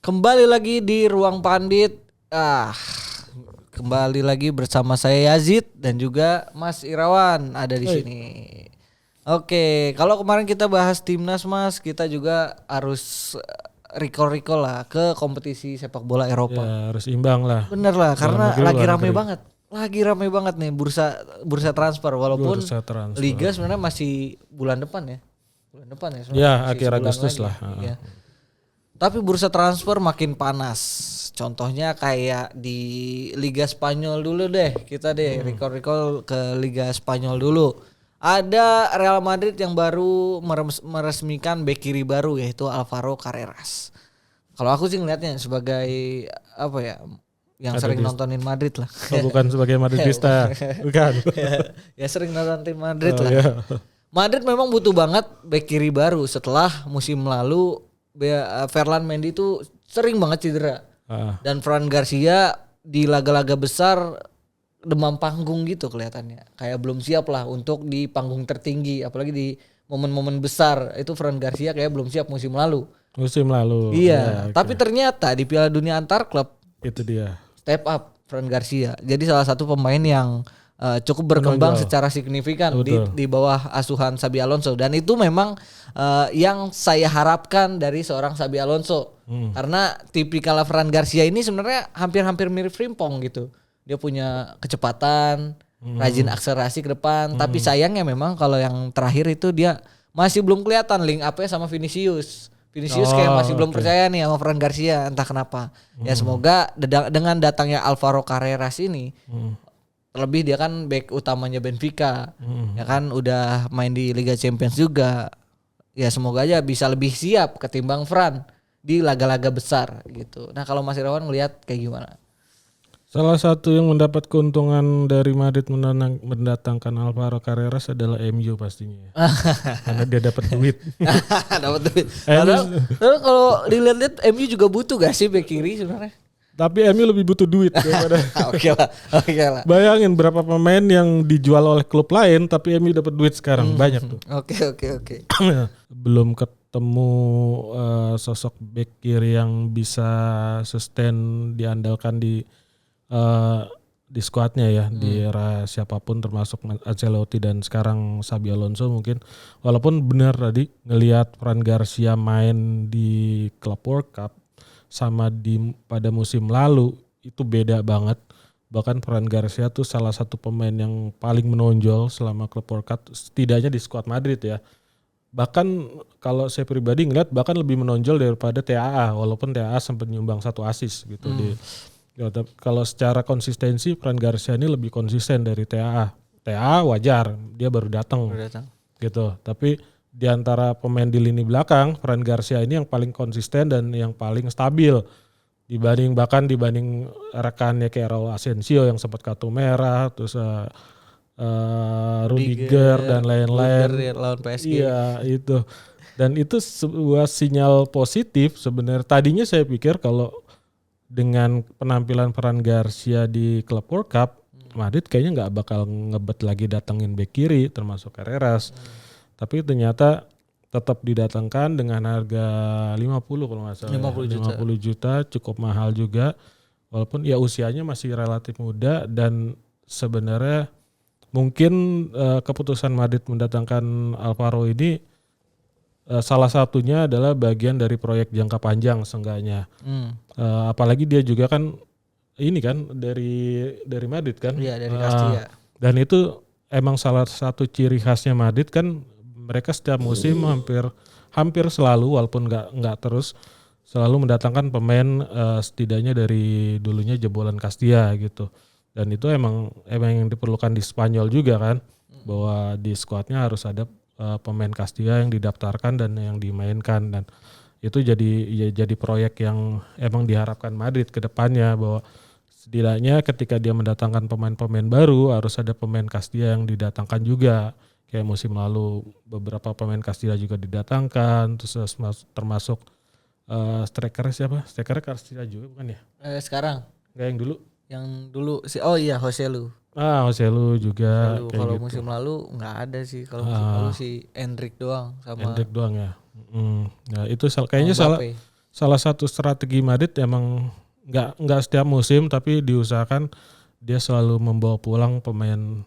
Kembali lagi di Ruang Pandit. Kembali lagi bersama saya Yazid dan juga Mas Irawan ada di sini. Oke, kalau kemarin kita bahas timnas Mas, kita juga harus recall lah ke kompetisi sepak bola Eropa. Ya, harus imbang lah. Bener lah, karena negeri, lagi luar rame negeri. banget. Lagi rame banget nih bursa transfer walaupun Bursa transfer. liga sebenarnya masih bulan depan ya. Bulan depan ya sebenarnya. Ya, masih akhir sebulan Agustus lagi lah. ya. Tapi bursa transfer makin panas. Contohnya kayak di Liga Spanyol dulu deh. Kita deh recall ke Liga Spanyol dulu. Ada Real Madrid yang baru meresmikan bek kiri baru yaitu Alvaro Carreras. Kalau aku sih ngelihatnya sebagai apa ya, yang sering nontonin Madrid lah. Oh, bukan sebagai Madridista. Bukan. Ya sering nontonin Madrid lah. Ya. Madrid memang butuh banget bek kiri baru setelah musim lalu Ferland Mendy itu sering banget cedera. Dan Fran Garcia di laga-laga besar demam panggung gitu kelihatannya. Kayak belum siap lah untuk di panggung tertinggi, apalagi di momen-momen besar. Itu Fran Garcia kayak belum siap musim lalu. Iya, Tapi ternyata di Piala Dunia antar klub itu dia. Step up Fran Garcia. Jadi salah satu pemain yang cukup berkembang secara signifikan di bawah asuhan Xabi Alonso, dan itu memang yang saya harapkan dari seorang Xabi Alonso. Karena tipikal Fran Garcia ini sebenarnya hampir-hampir mirip Frimpong gitu. Dia punya kecepatan, rajin akselerasi ke depan, tapi sayangnya memang kalau yang terakhir itu dia masih belum kelihatan link up-nya sama Vinicius. Vinicius kayak masih belum percaya nih sama Fran Garcia, entah kenapa. Ya semoga dengan datangnya Alvaro Carreras ini, terlebih dia kan back utamanya Benfica, ya kan udah main di Liga Champions juga. Ya semoga aja bisa lebih siap ketimbang Fran di laga-laga besar gitu. Nah kalau Mas Irawan ngelihat kayak gimana? Salah satu yang mendapat keuntungan dari Madrid mendatangkan Alvaro Carreras adalah MU pastinya. Karena dia dapat duit. Dapat duit. Padahal kalau dilihat-lihat MU juga butuh gak sih bek kiri sebenarnya? Tapi MU lebih butuh duit daripada. Oke lah. Bayangin berapa pemain yang dijual oleh klub lain tapi MU dapat duit sekarang banyak tuh. Oke. Belum ketemu sosok bek kiri yang bisa sustain diandalkan di skuadnya ya, di era siapapun termasuk Ancelotti dan sekarang Xabi Alonso mungkin. Walaupun benar tadi ngelihat Fran Garcia main di Club World Cup sama pada musim lalu itu beda banget. Bahkan Fran Garcia tuh salah satu pemain yang paling menonjol selama Club World Cup, setidaknya di skuad Madrid ya. Bahkan kalau saya pribadi ngeliat bahkan lebih menonjol daripada TAA, walaupun TAA sempat nyumbang 1 assist gitu di. Ya, kalau secara konsistensi Fran Garcia ini lebih konsisten dari TAA. TAA wajar, dia baru datang gitu. Tapi di antara pemain di lini belakang, Fran Garcia ini yang paling konsisten dan yang paling stabil dibanding rekannya kayak Raul Asensio yang sempat kartu merah, terus Rudiger dan lain-lain. Lawan PSG. Iya itu. Dan itu sebuah sinyal positif sebenarnya. Tadinya saya pikir kalau dengan penampilan Fran Garcia di Club World Cup, Madrid kayaknya nggak bakal ngebet lagi datengin bek kiri termasuk Carreras. Tapi ternyata tetap didatangkan dengan harga 50 kalau nggak salah. 50 juta cukup mahal juga. Walaupun ya usianya masih relatif muda dan sebenarnya mungkin keputusan Madrid mendatangkan Alvaro ini salah satunya adalah bagian dari proyek jangka panjang seenggaknya. Apalagi dia juga kan ini kan dari Madrid kan. Iya, dari Castilla. Dan itu emang salah satu ciri khasnya Madrid kan, mereka setiap musim hampir selalu walaupun nggak terus selalu mendatangkan pemain setidaknya dari dulunya jebolan Castilla gitu. Dan itu emang yang diperlukan di Spanyol juga kan, bahwa di skuadnya harus ada pemain Castilla yang didaftarkan dan yang dimainkan, dan itu jadi proyek yang emang diharapkan Madrid ke depannya, bahwa setidaknya ketika dia mendatangkan pemain-pemain baru harus ada pemain Castilla yang didatangkan juga. Kayak musim lalu beberapa pemain Castilla juga didatangkan, terus termasuk strikernya siapa? Strikernya Castilla juga bukan ya? Sekarang? Enggak yang dulu? Yang dulu Joselu. Joselu juga. Kalau gitu. musim lalu nggak ada sih. Kalau musim lalu si Endrick doang sama. Endrick doang ya. Nah itu kayaknya salah satu strategi Madrid emang nggak setiap musim tapi diusahakan dia selalu membawa pulang pemain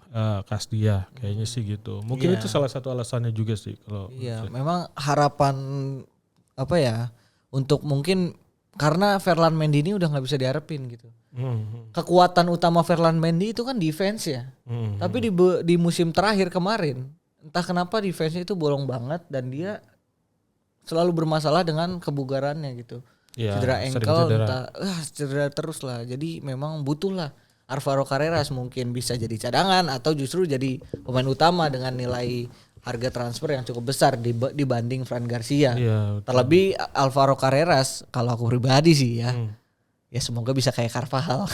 Castilla kayaknya sih gitu. Mungkin itu salah satu alasannya juga sih kalau. Iya, memang harapan apa ya untuk mungkin karena Ferland Mendy ini udah nggak bisa diharapin gitu. Kekuatan utama Ferland Mendy itu kan defense ya. Tapi di musim terakhir kemarin entah kenapa defense-nya itu bolong banget dan dia selalu bermasalah dengan kebugarannya gitu. Ya, cedera ankle, cedera terus lah. Jadi memang butuh lah Alvaro Carreras mungkin bisa jadi cadangan atau justru jadi pemain utama dengan nilai harga transfer yang cukup besar dibanding Fran Garcia. Ya, terlebih Alvaro Carreras kalau aku pribadi sih ya. Ya semoga bisa kayak Carvajal.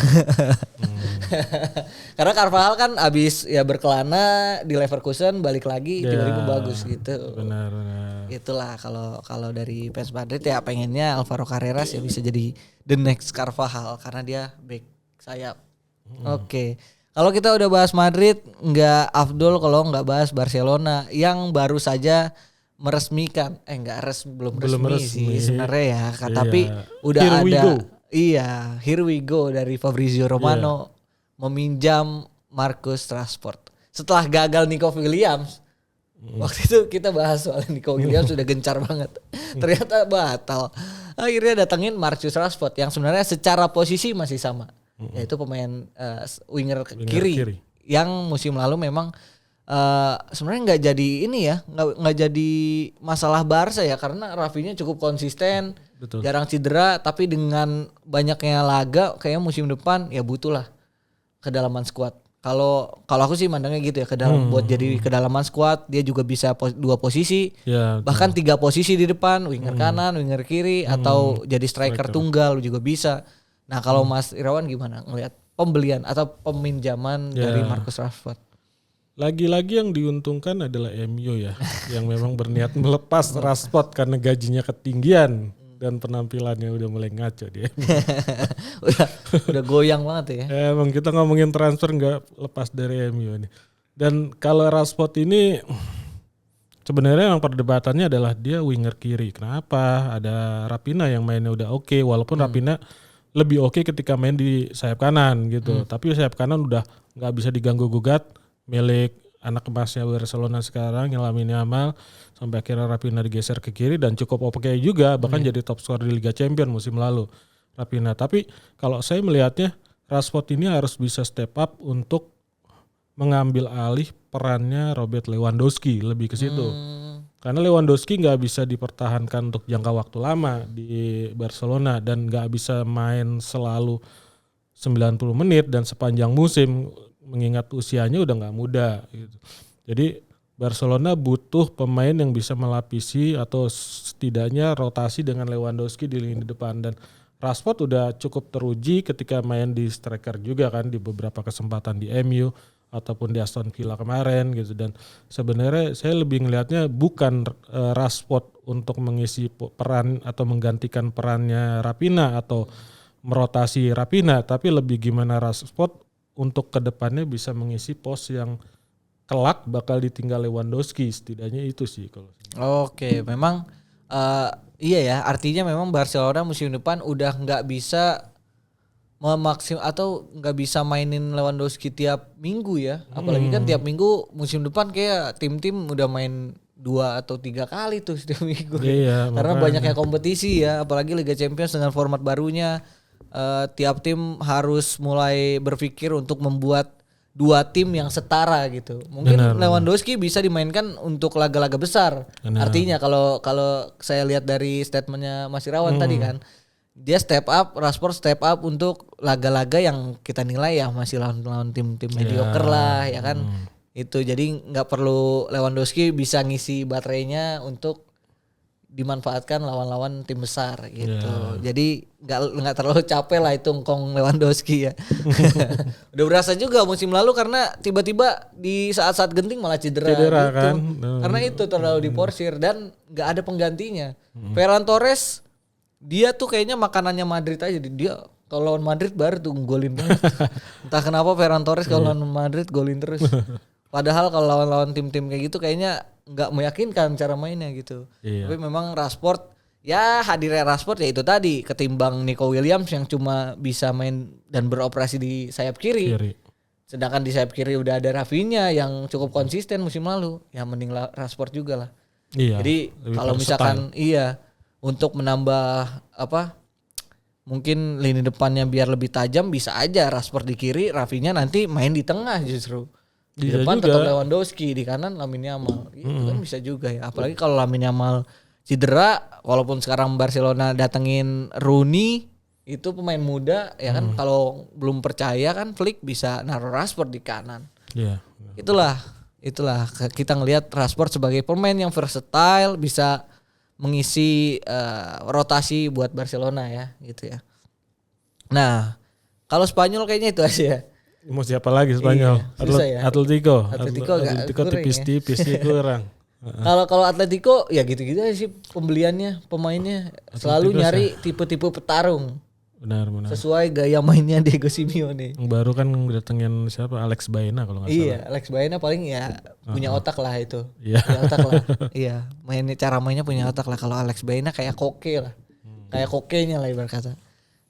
Karena Carvajal kan abis ya berkelana di Leverkusen balik lagi tiba-tiba bagus gitu. Benar. Itulah kalau dari fans Madrid ya pengennya Alvaro Carreras ya bisa jadi the next Carvajal karena dia back sayap. Oke. Kalau kita udah bahas Madrid, nggak afdol kalau nggak bahas Barcelona yang baru saja meresmikan, belum resmi sih sebenarnya ya, tapi udah here we go dari Fabrizio Romano meminjam Marcus Rashford setelah gagal Nico Williams. Waktu itu kita bahas soal Nico Williams sudah gencar banget, ternyata batal. Akhirnya datengin Marcus Rashford yang sebenarnya secara posisi masih sama. Yaitu pemain winger kiri yang musim lalu memang sebenarnya nggak jadi ini ya, nggak jadi masalah Barca ya karena Rafinha cukup konsisten. Betul. Jarang cedera tapi dengan banyaknya laga kayaknya musim depan ya butuh lah kedalaman skuad. Kalau aku sih mandangnya gitu ya, buat jadi kedalaman skuad dia juga bisa dua posisi ya, bahkan 3 posisi di depan, winger kanan, winger kiri atau jadi striker tunggal juga bisa. Nah kalau Mas Irawan gimana ngelihat pembelian atau peminjaman dari Marcus Rashford? Lagi-lagi yang diuntungkan adalah MU ya, yang memang berniat melepas Rashford karena gajinya ketinggian dan penampilannya udah mulai ngaco dia. udah goyang banget ya. Emang kita ngomongin transfer nggak lepas dari MU ini. Dan kalau Rashford ini sebenarnya yang perdebatannya adalah dia winger kiri. Kenapa? Ada Raphinha yang mainnya udah oke, walaupun Raphinha lebih oke ketika main di sayap kanan gitu. Tapi sayap kanan udah nggak bisa diganggu gugat milik anak emasnya Barcelona sekarang yang Lamine Yamal, sampai akhirnya Raphinha digeser ke kiri dan cukup oke juga, bahkan jadi top skor di Liga Champions musim lalu Raphinha. Tapi kalau saya melihatnya Rashford ini harus bisa step up untuk mengambil alih perannya Robert Lewandowski, lebih ke situ. Karena Lewandowski nggak bisa dipertahankan untuk jangka waktu lama di Barcelona dan nggak bisa main selalu 90 menit dan sepanjang musim mengingat usianya udah nggak muda gitu. Jadi Barcelona butuh pemain yang bisa melapisi atau setidaknya rotasi dengan Lewandowski di lini depan, dan Rashford udah cukup teruji ketika main di striker juga kan di beberapa kesempatan di MU ataupun di Aston Villa kemarin gitu. Dan sebenarnya saya lebih ngelihatnya bukan Rashford untuk mengisi peran atau menggantikan perannya Raphinha atau merotasi Raphinha, tapi lebih gimana Rashford untuk kedepannya bisa mengisi pos yang kelak bakal ditinggal Lewandowski, setidaknya itu sih kalau. Oke, memang iya ya, artinya memang Barcelona musim depan udah nggak bisa atau nggak bisa mainin Lewandowski tiap minggu ya, apalagi kan tiap minggu musim depan kayak tim-tim udah main 2 atau 3 kali tuh setiap minggu. Iya, karena banyaknya kompetisi ya, apalagi Liga Champions dengan format barunya. Tiap tim harus mulai berpikir untuk membuat 2 tim yang setara gitu. Mungkin Lewandowski bisa dimainkan untuk laga-laga besar. Artinya kalau saya lihat dari statementnya Mas Irawan tadi kan, dia step up, Rashford step up untuk laga-laga yang kita nilai ya masih lawan tim-tim mediocre lah ya kan. Itu jadi nggak perlu Lewandowski bisa ngisi baterainya untuk dimanfaatkan lawan-lawan tim besar gitu. Jadi nggak terlalu capek lah itu ngkong Lewandowski ya. Udah berasa juga musim lalu karena tiba-tiba di saat-saat genting malah cedera gitu. Kan? Karena itu terlalu diporsir dan nggak ada penggantinya. Ferran Torres dia tuh kayaknya makanannya Madrid aja. Dia kalau lawan Madrid baru tuh golin banget. Entah kenapa Ferran Torres kalau lawan Madrid golin terus. Padahal kalau lawan-lawan tim-tim kayak gitu kayaknya nggak meyakinkan cara mainnya gitu. Tapi memang Rashford Ya hadirnya Rashford ya itu tadi, ketimbang Nico Williams yang cuma bisa main dan beroperasi di sayap kiri. Sedangkan di sayap kiri udah ada Rafinha yang cukup konsisten musim lalu. Ya mending Rashford juga lah. Iya. Jadi kalau misalkan untuk menambah mungkin lini depannya biar lebih tajam, bisa aja Rashford di kiri, Rafinha nanti main di tengah justru. Di depan tetap Lewandowski, di kanan Lamine Yamal. Itu kan bisa juga ya. Apalagi kalau Lamine Yamal cedera, walaupun sekarang Barcelona datengin Rooney, itu pemain muda ya kan, kalau belum percaya kan Flick bisa naruh Rashford di kanan. Iya. Itulah kita ngelihat Rashford sebagai pemain yang versatile, bisa mengisi rotasi buat Barcelona ya gitu ya. Nah, kalau Spanyol kayaknya itu aja ya. Mau siapa lagi Spanyol? Iya, Atletico tipis ya. Kurang. Kalau Atletico ya gitu-gitu aja sih pembeliannya, pemainnya selalu nyari tipe-tipe petarung. Benar. Sesuai gaya mainnya Diego Simeone. Yang baru kan datengin siapa? Alex Baena kalau nggak salah. Iya, Alex Baena paling ya punya otak lah itu. Iya. Punya otak lah. Iya, cara mainnya punya otak lah. Kalau Alex Baena kayak Koke lah. Kayak Kokenya lah ibarat kata.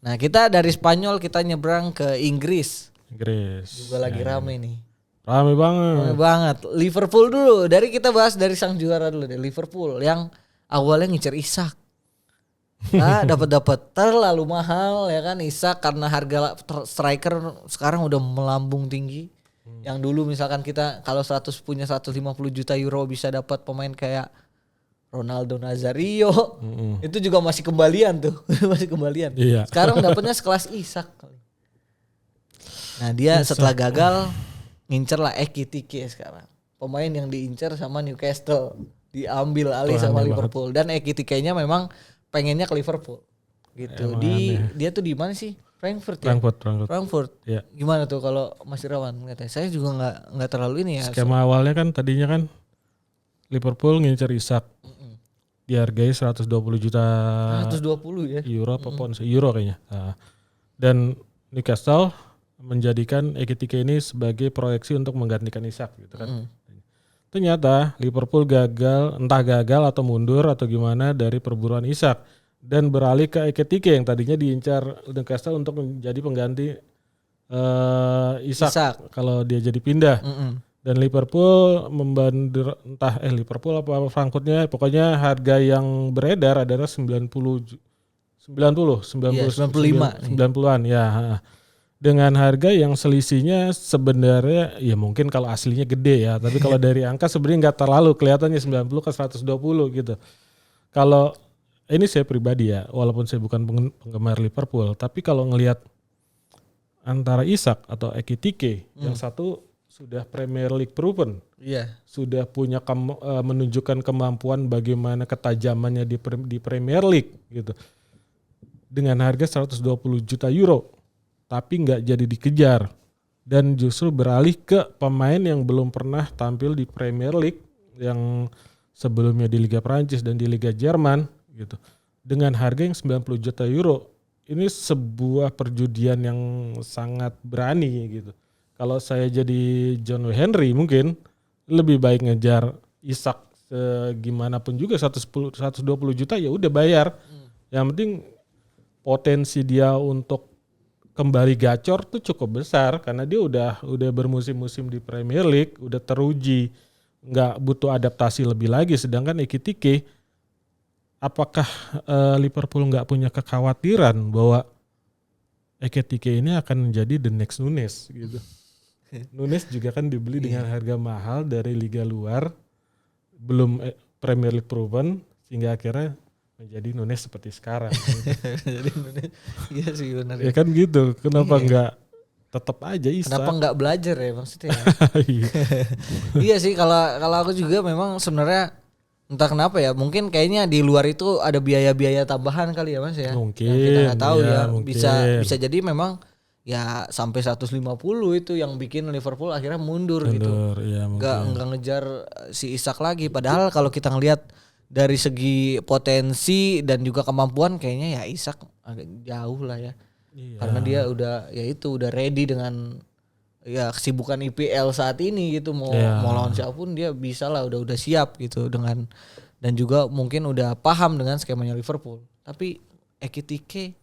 Nah, kita dari Spanyol kita nyebrang ke Inggris. Juga lagi rame nih. Rame banget. Liverpool dulu. Kita bahas dari sang juara dulu deh. Liverpool yang awalnya ngincer Isak. Dapat terlalu mahal ya kan Isak, karena harga striker sekarang udah melambung tinggi. Yang dulu misalkan kita kalau punya 150 juta euro bisa dapat pemain kayak Ronaldo Nazario. Itu juga masih kembalian tuh. Masih kembalian. Iya. Sekarang dapatnya sekelas Isak. Nah, dia setelah gagal ngincer lah Ekitike sekarang. Pemain yang diincer sama Newcastle, diambil alih sama Liverpool. Dan Ekitike-nya memang pengennya ke Liverpool. Gitu. Dia tuh di mana sih? Frankfurt. Ya. Gimana tuh kalau Mas Irawan katanya? Saya juga enggak terlalu ini ya. Skema awalnya kan tadinya kan Liverpool ngincer Isak. Dihargai 120 juta 120 ya. Euro apa pound? Euro kayaknya. Nah, dan Newcastle menjadikan Ekitike ini sebagai proyeksi untuk menggantikan Isak gitu kan. Ternyata Liverpool gagal atau mundur atau gimana dari perburuan Isak dan beralih ke Ekitike yang tadinya diincar Newcastle untuk menjadi pengganti Isak kalau dia jadi pindah. Dan Liverpool membandir Liverpool apa Frankfurtnya, pokoknya harga yang beredar adalah 90-90-90-an ya. Dengan harga yang selisihnya sebenarnya ya mungkin kalau aslinya gede ya, tapi kalau dari angka sebenarnya nggak terlalu kelihatannya 90 ke 120 gitu. Kalau ini saya pribadi ya, walaupun saya bukan penggemar Liverpool, tapi kalau ngelihat antara Isak atau Ekitike, yang satu sudah Premier League proven, sudah punya menunjukkan kemampuan bagaimana ketajamannya di Premier League gitu, dengan harga 120 juta euro. Tapi nggak jadi dikejar dan justru beralih ke pemain yang belum pernah tampil di Premier League yang sebelumnya di Liga Prancis dan di Liga Jerman gitu. Dengan harga yang 90 juta euro, ini sebuah perjudian yang sangat berani gitu. Kalau saya jadi John W. Henry mungkin lebih baik ngejar Isak segimanapun juga 120 juta ya udah bayar. Yang penting potensi dia untuk kembali gacor tuh cukup besar karena dia udah bermusim-musim di Premier League, udah teruji, nggak butuh adaptasi lebih lagi. Sedangkan Ekitike, apakah Liverpool nggak punya kekhawatiran bahwa Ekitike ini akan menjadi the next Nunes gitu? Nunes juga kan dibeli dengan harga mahal dari liga luar, belum Premier League proven, sehingga akhirnya menjadi Nunes seperti sekarang. Jadi Nunes, iya sih benar. Ya kan gitu. Kenapa nggak tetap aja Isak? Kenapa nggak belajar ya maksudnya? Iya sih kalau aku juga memang sebenarnya entah kenapa ya, mungkin kayaknya di luar itu ada biaya-biaya tambahan kali ya Mas ya. Mungkin. Yang kita nggak tahu ya. Mungkin. Bisa jadi memang ya sampai 150 itu yang bikin Liverpool akhirnya mundur gitu. Ya, nggak ngejar si Isak lagi. Padahal kalau kita ngelihat dari segi potensi dan juga kemampuan kayaknya ya Isak agak jauh lah ya. Iya. Karena dia udah ready dengan ya kesibukan IPL saat ini gitu, mau lawan siapapun dia bisa lah, udah siap gitu dengan dan juga mungkin udah paham dengan skemanya Liverpool. Tapi Ekitike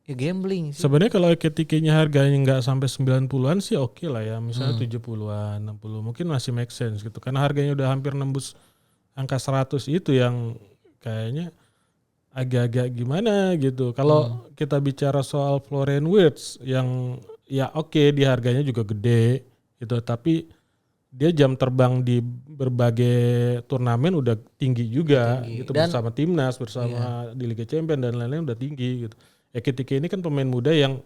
ya gambling sih. Sebenarnya kalau Ekitike-nya harganya nggak sampai 90-an sih oke lah ya. Misalnya 70-an, 60 mungkin masih make sense gitu. Karena harganya udah hampir nembus angka 100 itu yang kayaknya agak-agak gimana gitu. Kalau kita bicara soal Florian Wirtz yang ya oke, di harganya juga gede gitu, tapi dia jam terbang di berbagai turnamen udah tinggi juga gitu, dan bersama timnas, bersama di Liga Champions dan lain-lain udah tinggi gitu. Ekitike ini kan pemain muda yang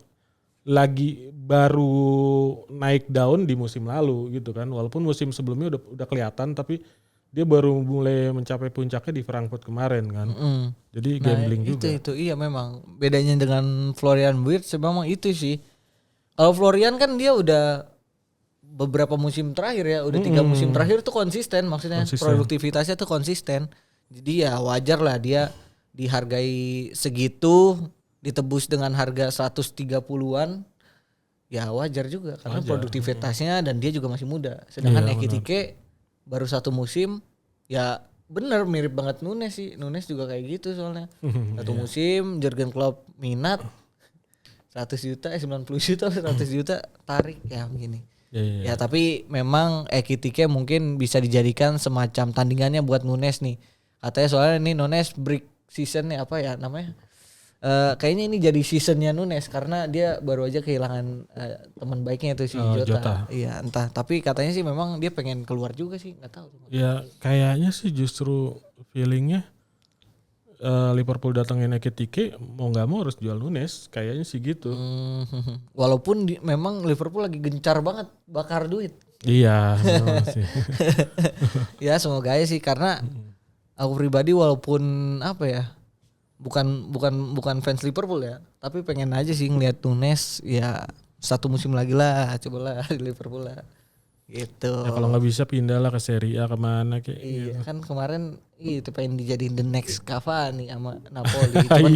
lagi baru naik daun di musim lalu gitu kan. Walaupun musim sebelumnya udah kelihatan, tapi dia baru mulai mencapai puncaknya di Frankfurt kemarin kan. Jadi gambling juga. Itu iya memang bedanya dengan Florian Wirtz memang itu sih. Kalau Florian kan dia udah beberapa musim terakhir ya, udah 3 musim terakhir tuh konsisten, maksudnya produktivitasnya tuh konsisten. Jadi ya wajar lah dia dihargai segitu, ditebus dengan harga 130-an. Ya wajar juga karena produktivitasnya dan dia juga masih muda. Sedangkan Ekitike baru 1 musim, ya bener mirip banget Nunes sih. Nunes juga kayak gitu soalnya. 1 musim Jurgen Klopp minat 100 juta, 90 juta, 100 juta tarik ya begini. Ya tapi memang Ekitike mungkin bisa dijadikan semacam tandingannya buat Nunes nih. Katanya soalnya ini Nunes break season nih apa ya namanya? Kayaknya ini jadi seasonnya Nunes karena dia baru aja kehilangan teman baiknya itu si Jota. Iya entah. Tapi katanya sih memang dia pengen keluar juga sih, nggak tahu. Ya kayaknya sih justru feelingnya Liverpool datangin Ekitike mau nggak mau harus jual Nunes, kayaknya sih gitu. Walaupun memang Liverpool lagi gencar banget bakar duit. Iya. Sih. Ya semoga aja sih karena aku pribadi walaupun apa ya bukan fans Liverpool ya, tapi pengen aja sih ngelihat Nunes ya 1 musim lagi lah, cobalah di Liverpool lah. Gitu. Ya kalau nggak bisa pindah lah ke Serie A kemana kayak. Iya gitu. Kan kemarin itu pengen dijadiin the next Cavani sama Napoli, cuman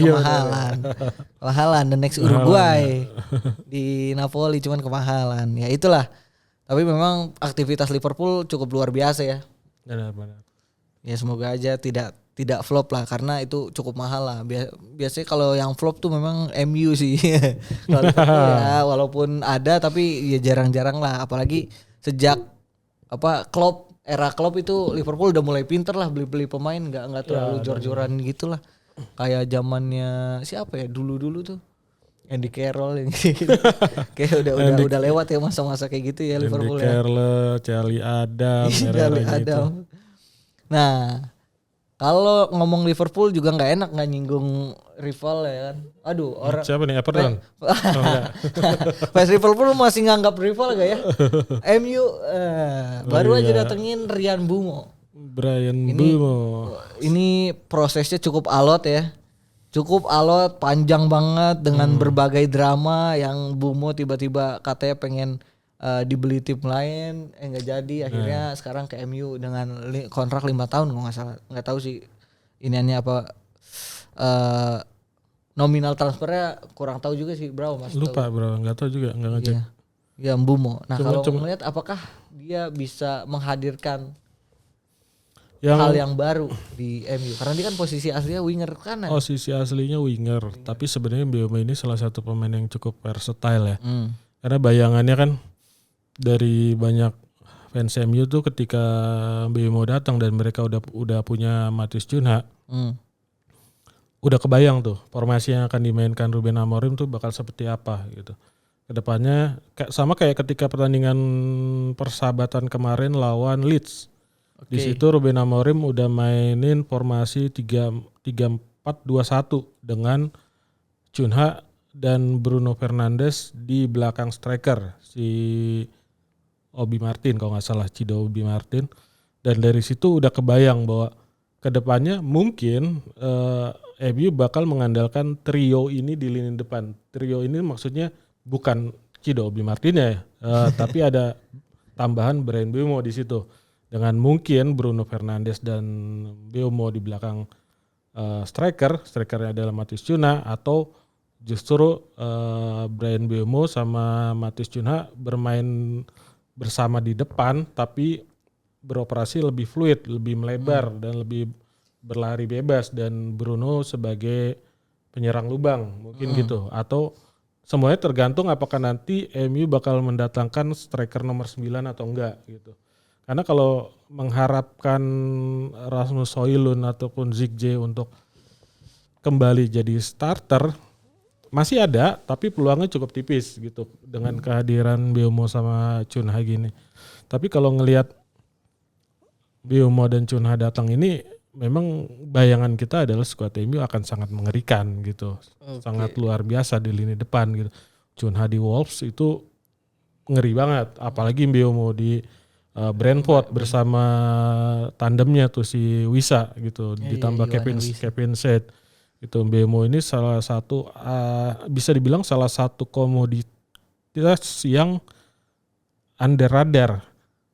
kemahalan the next Uruguay di Napoli cuman kemahalan. Ya itulah. Tapi memang aktivitas Liverpool cukup luar biasa ya. Benar. Ya semoga aja tidak flop lah karena itu cukup mahal lah. Biasanya kalau yang flop tuh memang MU sih. Ya walaupun ada tapi ya jarang-jarang lah, apalagi sejak era Klopp itu Liverpool udah mulai pinter lah beli pemain, nggak terlalu jor-joran gitu lah. Kayak zamannya siapa ya dulu tuh Andy Carroll gitu. Kayak udah lewat ya masa-masa kayak gitu ya Liverpool ya. Andy Carroll, Charlie Adam. Nah, kalau ngomong Liverpool juga nggak enak nggak nyinggung rival ya kan. Aduh orang. Siapa nih Everton? Fans Liverpool masih nganggap rival gak ya? MU baru aja datengin Brian Mbeumo. Ini prosesnya cukup alot ya. Cukup alot, panjang banget dengan berbagai drama yang Mbeumo tiba-tiba katanya pengen dibeli tim lain, nggak jadi. Akhirnya sekarang ke MU dengan kontrak 5 tahun kalau nggak salah. Nggak tahu sih iniannya apa. Nominal transfernya kurang tahu juga sih bro. Lupa bro, nggak tahu juga, nggak ngecek. Ya Mbeumo. Nah kalau melihat apakah dia bisa menghadirkan hal yang baru di MU? Karena dia kan posisi aslinya winger kanan. Posisi aslinya winger. Tapi sebenarnya Mbeumo ini salah satu pemain yang cukup versatile ya. Karena bayangannya kan dari banyak fans MU tuh ketika Mbeumo datang dan mereka udah punya Matheus Cunha. Udah kebayang tuh formasi yang akan dimainkan Ruben Amorim tuh bakal seperti apa gitu. Kedepannya sama kayak ketika pertandingan persahabatan kemarin lawan Leeds. Di situ Ruben Amorim udah mainin formasi 3-4-2-1 dengan Cunha dan Bruno Fernandes di belakang striker si Obi Martin kalau nggak salah, Cido Obi Martin. Dan dari situ udah kebayang bahwa kedepannya mungkin MU bakal mengandalkan trio ini di lini depan. Trio ini maksudnya bukan Cido Obi Martin ya, tapi ada tambahan Bryan Mbeumo di situ. Dengan mungkin Bruno Fernandes dan Mbeumo di belakang strikernya adalah Matheus Cunha, atau justru Bryan Mbeumo sama Matheus Cunha bermain bersama di depan tapi beroperasi lebih fluid, lebih melebar dan lebih berlari bebas dan Bruno sebagai penyerang lubang mungkin gitu, atau semuanya tergantung apakah nanti MU bakal mendatangkan striker nomor 9 atau enggak gitu. Karena kalau mengharapkan Rasmus Højlund ataupun Zigze untuk kembali jadi starter masih ada, tapi peluangnya cukup tipis gitu dengan kehadiran Mbeumo sama Cunha gini. Tapi kalau ngelihat Mbeumo dan Cunha datang ini, memang bayangan kita adalah skuad MU akan sangat mengerikan gitu, sangat luar biasa di lini depan gitu. Cunha di Wolves itu ngeri banget, apalagi Mbeumo di Brentford bersama tandemnya tuh si Wissa gitu, ditambah Kevin Said. Itu Mbeumo ini salah satu bisa dibilang salah satu komoditas yang under radar.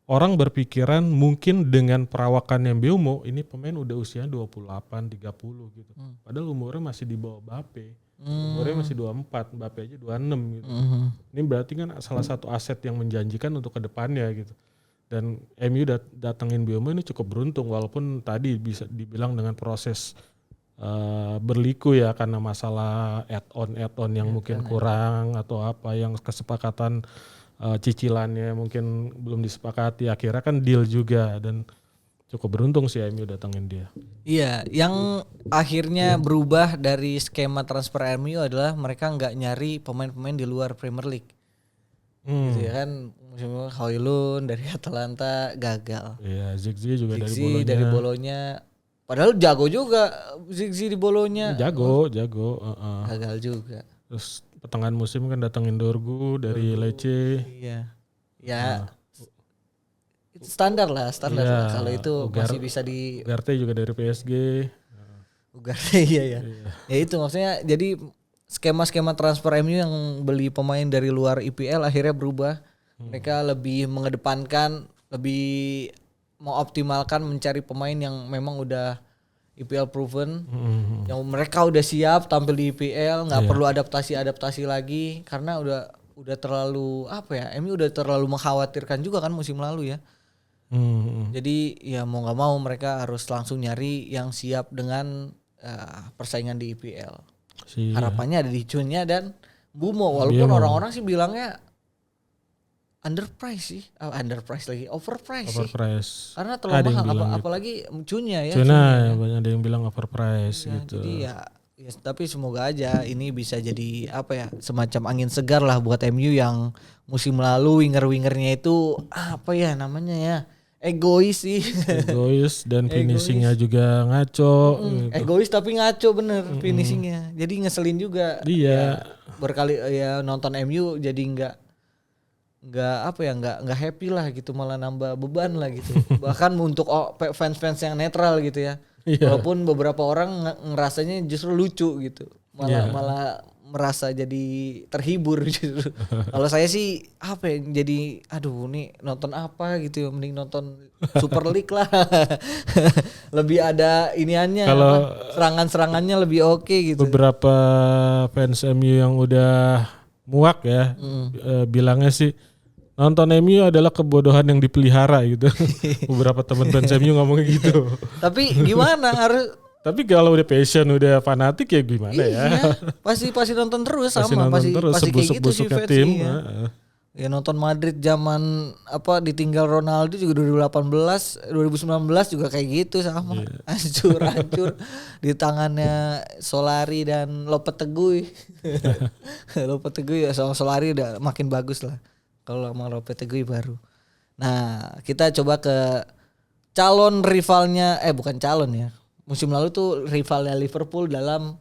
Orang berpikiran mungkin dengan perawakannya Mbeumo ini pemain udah usianya 28, 30 gitu. Padahal umurnya masih di bawah Mbappe. Umurnya masih 24, Mbappe aja 26 gitu. Ini berarti kan salah satu aset yang menjanjikan untuk kedepannya gitu. Dan MU datengin Mbeumo ini cukup beruntung walaupun tadi bisa dibilang dengan proses berliku ya karena masalah add-on yang mungkin kurang atau apa yang kesepakatan cicilannya mungkin belum disepakati, akhirnya kan deal juga dan cukup beruntung sih MU datangin dia. Iya, yang akhirnya berubah dari skema transfer MU adalah mereka nggak nyari pemain-pemain di luar Premier League. Gitu ya kan, musim Højlund dari Atalanta gagal. Iya, Zigze juga dari Bolonya. Padahal jago juga Zigze di Bolonya. Jago. Gagal juga. Terus pertengahan musim kan datangin Dorgu dari Lecce. Iya. Ya. Itu standar lah. Kalau itu masih bisa di Ugarte juga dari PSG. Ugarte iya. Ya itu maksudnya jadi skema-skema transfer MU yang beli pemain dari luar IPL akhirnya berubah. Mereka lebih mengedepankan, lebih mengoptimalkan mencari pemain yang memang udah IPL proven, yang mereka udah siap tampil di IPL, nggak perlu adaptasi lagi karena udah terlalu MU udah terlalu mengkhawatirkan juga kan musim lalu ya. Jadi ya mau nggak mau mereka harus langsung nyari yang siap dengan persaingan di IPL. Harapannya ada di Cunha dan Mbeumo walaupun orang-orang sih bilangnya overpriced. Karena terlalu mahal apalagi Cunha ya. Cunha banyak ada yang bilang overpriced ya, gitu. Jadi ya tapi semoga aja ini bisa jadi semacam angin segar lah buat MU yang musim lalu winger-wingernya itu egois sih. Egois dan finishingnya juga ngaco. Gitu. Egois tapi ngaco bener finishingnya. Jadi ngeselin juga. Iya. Berkali nonton MU jadi nggak happy lah gitu, malah nambah beban lah gitu. Bahkan untuk fans-fans yang netral gitu ya. Walaupun beberapa orang ngerasanya justru lucu gitu. Malah merasa jadi terhibur gitu. Kalau saya sih jadi nih nonton apa gitu ya, mending nonton Super League lah. Lebih ada iniannya, serangan-serangannya lebih oke gitu. Beberapa fans MU yang udah muak ya, bilangnya sih nonton MU adalah kebodohan yang dipelihara gitu. Beberapa teman fans MU ngomongnya gitu. Tapi gimana Tapi kalau udah passion, udah fanatik ya gimana ya? Pasti nonton terus pasti kayak gitu sih tim. Ya nonton Madrid zaman ditinggal Ronaldo juga 2018, 2019 juga kayak gitu sama. Hancur di tangannya Solari dan Lopetegui. Lopetegui sama Solari udah makin bagus lah. Kalau sama Lopetegui baru. Nah, kita coba ke calon rivalnya, bukan calon ya. Musim lalu tuh rivalnya Liverpool dalam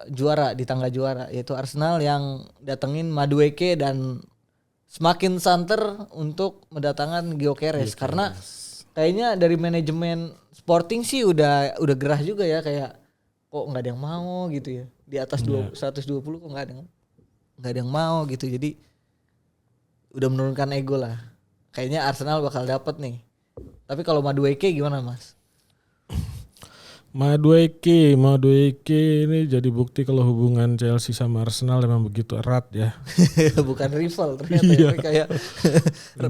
juara di tangga juara, yaitu Arsenal yang datengin Madueke dan semakin santer untuk mendatangkan Gyökeres karena kayaknya dari manajemen Sporting sih udah gerah juga ya, kayak kok nggak ada yang mau gitu ya di atas 120 kok nggak ada yang mau gitu, jadi udah menurunkan ego lah. Kayaknya Arsenal bakal dapet nih. Tapi kalau Madueke gimana Mas? Madueke ini jadi bukti kalau hubungan Chelsea sama Arsenal memang begitu erat ya. Bukan rival ternyata ya, kayak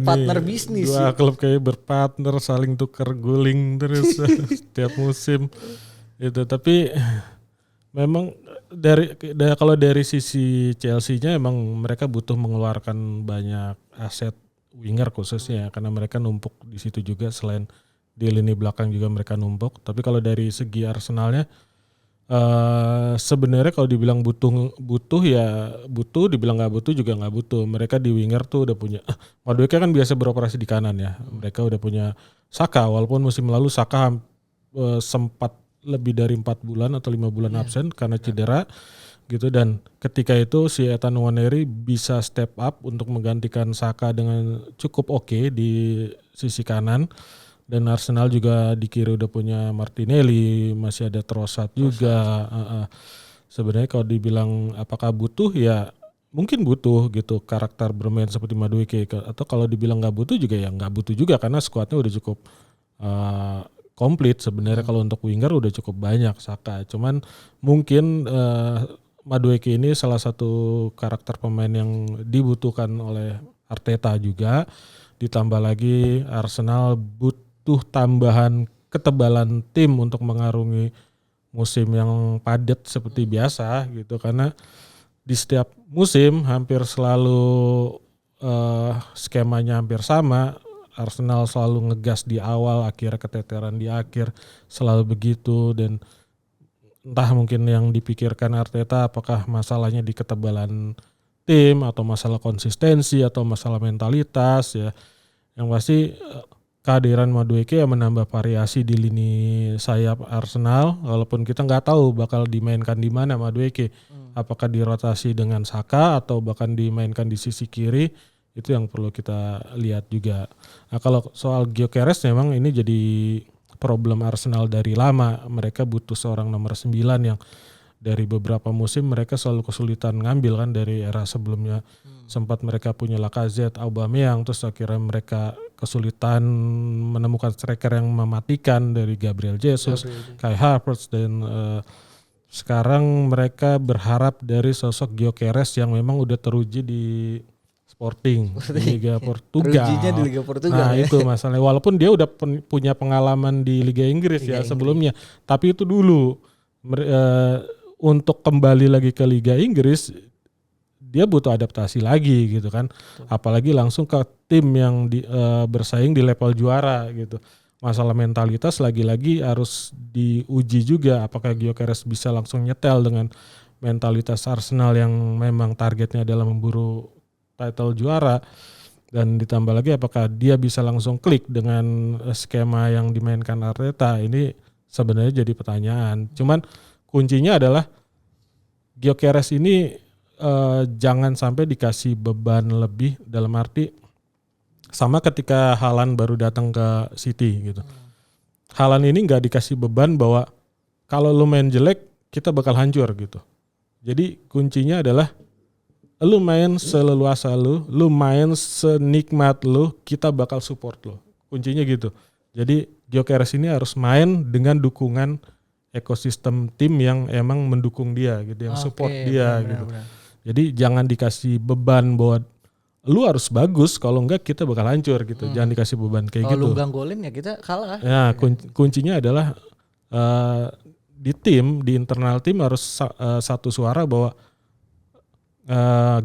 partner bisnis. Dua klub kayak berpartner saling tukar guling terus setiap musim. Itu tapi memang kalau dari sisi Chelsea-nya emang mereka butuh mengeluarkan banyak aset winger khususnya karena mereka numpuk di situ juga selain di lini belakang juga mereka numpuk. Tapi kalau dari segi Arsenalnya sebenarnya kalau dibilang butuh ya butuh, dibilang nggak butuh juga nggak butuh. Mereka di winger tuh udah punya Madueke kan biasa beroperasi di kanan ya. Mereka udah punya Saka walaupun musim lalu Saka sempat lebih dari 4 bulan atau 5 bulan absen karena cedera gitu, dan ketika itu si Ethan Nwaneri bisa step up untuk menggantikan Saka dengan cukup oke di sisi kanan. Dan Arsenal juga di kiri udah punya Martinelli, masih ada Trossard juga. Sebenarnya kalau dibilang apakah butuh ya mungkin butuh gitu karakter bermain seperti Madueke, atau kalau dibilang nggak butuh juga ya nggak butuh juga karena skuadnya udah cukup komplit sebenarnya. Kalau untuk winger udah cukup banyak Saka. Cuman mungkin Madueke ini salah satu karakter pemain yang dibutuhkan oleh Arteta juga. Ditambah lagi Arsenal butuh tambahan ketebalan tim untuk mengarungi musim yang padat seperti biasa gitu, karena di setiap musim hampir selalu skemanya hampir sama. Arsenal selalu ngegas di awal, akhirnya keteteran di akhir, selalu begitu. Dan entah mungkin yang dipikirkan Arteta apakah masalahnya di ketebalan tim atau masalah konsistensi atau masalah mentalitas ya. Yang pasti kehadiran Madueke yang menambah variasi di lini sayap Arsenal, walaupun kita nggak tahu bakal dimainkan di mana Madueke, apakah dirotasi dengan Saka atau bahkan dimainkan di sisi kiri, itu yang perlu kita lihat juga. Nah, kalau soal Gyökeres memang ini jadi problem Arsenal dari lama. Mereka butuh seorang nomor 9 yang dari beberapa musim mereka selalu kesulitan ngambil kan, dari era sebelumnya. Sempat mereka punya Lacazette, Aubameyang, terus akhirnya mereka kesulitan menemukan striker yang mematikan dari Gabriel Jesus, Kai Havertz, dan sekarang mereka berharap dari sosok Gyökeres yang memang udah teruji di Sporting di Liga Portugal. Terujinya di Liga Portugal. Nah itu masalahnya, walaupun dia udah punya pengalaman di Liga Inggris sebelumnya, tapi itu dulu untuk kembali lagi ke Liga Inggris dia butuh adaptasi lagi gitu kan. Apalagi langsung ke tim yang bersaing di level juara gitu. Masalah mentalitas lagi-lagi harus diuji juga, apakah Gyökeres bisa langsung nyetel dengan mentalitas Arsenal yang memang targetnya adalah memburu title juara. Dan ditambah lagi apakah dia bisa langsung klik dengan skema yang dimainkan Arteta. Ini sebenarnya jadi pertanyaan. Cuman kuncinya adalah Gyökeres ini jangan sampai dikasih beban lebih, dalam arti sama ketika Haaland baru datang ke City gitu. Haaland ini nggak dikasih beban bahwa kalau lu main jelek kita bakal hancur gitu. Jadi kuncinya adalah lu main seleluasa lu main senikmat lu, kita bakal support lu. Kuncinya gitu. Jadi Gyökeres ini harus main dengan dukungan ekosistem tim yang emang mendukung dia gitu, yang support dia gitu. Jadi jangan dikasih beban bahwa lu harus bagus, kalau enggak kita bakal hancur gitu. Jangan dikasih beban kayak gitu. Kalau lu golin ya kita kalah. Ya kuncinya adalah di internal tim harus satu suara bahwa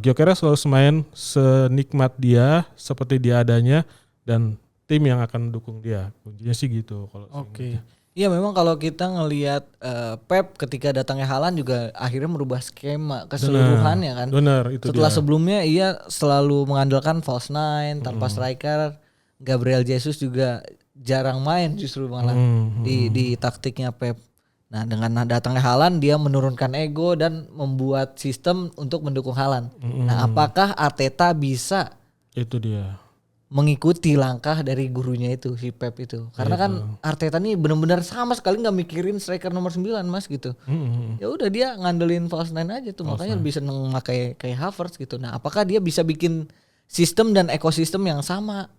Gyökeres harus main senikmat dia, seperti dia adanya, dan tim yang akan mendukung dia. Kuncinya sih gitu. Oke. Iya memang kalau kita ngelihat Pep ketika datangnya Haaland juga akhirnya merubah skema keseluruhan ya kan. Benar, itu setelah dia. Sebelumnya ia selalu mengandalkan false nine tanpa striker. Gabriel Jesus juga jarang main justru malah di taktiknya Pep. Nah dengan datangnya Haaland dia menurunkan ego dan membuat sistem untuk mendukung Haaland. Nah apakah Arteta bisa itu dia mengikuti langkah dari gurunya itu, si Pep itu. Karena kan Arteta nih benar-benar sama sekali nggak mikirin striker nomor 9 mas gitu. Ya udah dia ngandelin false nine aja tuh, makanya lebih seneng pakai kayak Havertz gitu. Nah apakah dia bisa bikin sistem dan ekosistem yang sama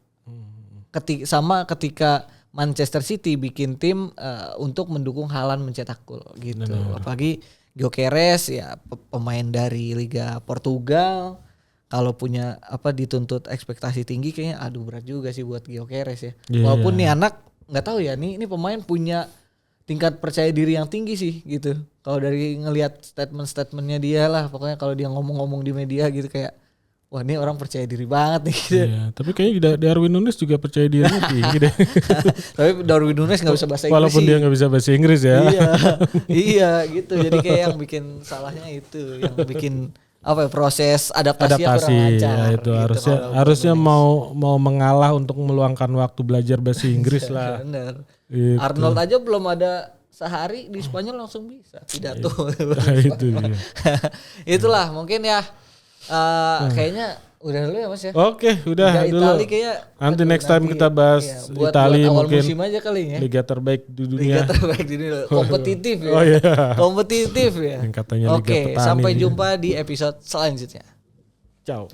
ketika Manchester City bikin tim untuk mendukung Haaland mencetak gol gitu. Apalagi Gyökeres ya pemain dari Liga Portugal. Kalau punya dituntut ekspektasi tinggi kayaknya berat juga sih buat Gyökeres ya. Walaupun nih anak nggak tahu ya ini pemain punya tingkat percaya diri yang tinggi sih gitu. Kalau dari ngelihat statement-statementnya dia lah, pokoknya kalau dia ngomong-ngomong di media gitu kayak, wah ini orang percaya diri banget nih. Gitu. Iya, tapi kayaknya Darwin Núñez juga percaya dirinya tinggi deh. Tapi Darwin Núñez nggak bisa bahasa Inggris. Walaupun dia nggak bisa bahasa Inggris ya. Iya gitu. Jadi kayak yang bikin salahnya itu, yang bikin proses adaptasi kurang lancar. Ya itu gitu, harusnya mau mengalah untuk meluangkan waktu belajar bahasa Inggris lah. Bener. Gitu. Arnold aja belum ada sehari di Spanyol langsung bisa pidato. Itu dia. Itulah mungkin ya kayaknya udah dulu ya Mas ya. Oke, udah dulu. Itali kayak nanti next time kita bahas Itali buat awal mungkin musim aja kali ya. Liga terbaik di dunia. Liga terbaik di dunia. Kompetitif ya. Oh iya. Kompetitif ya. Yang katanya Liga Oke, Petani sampai nih. jumpa di episode selanjutnya. Ciao.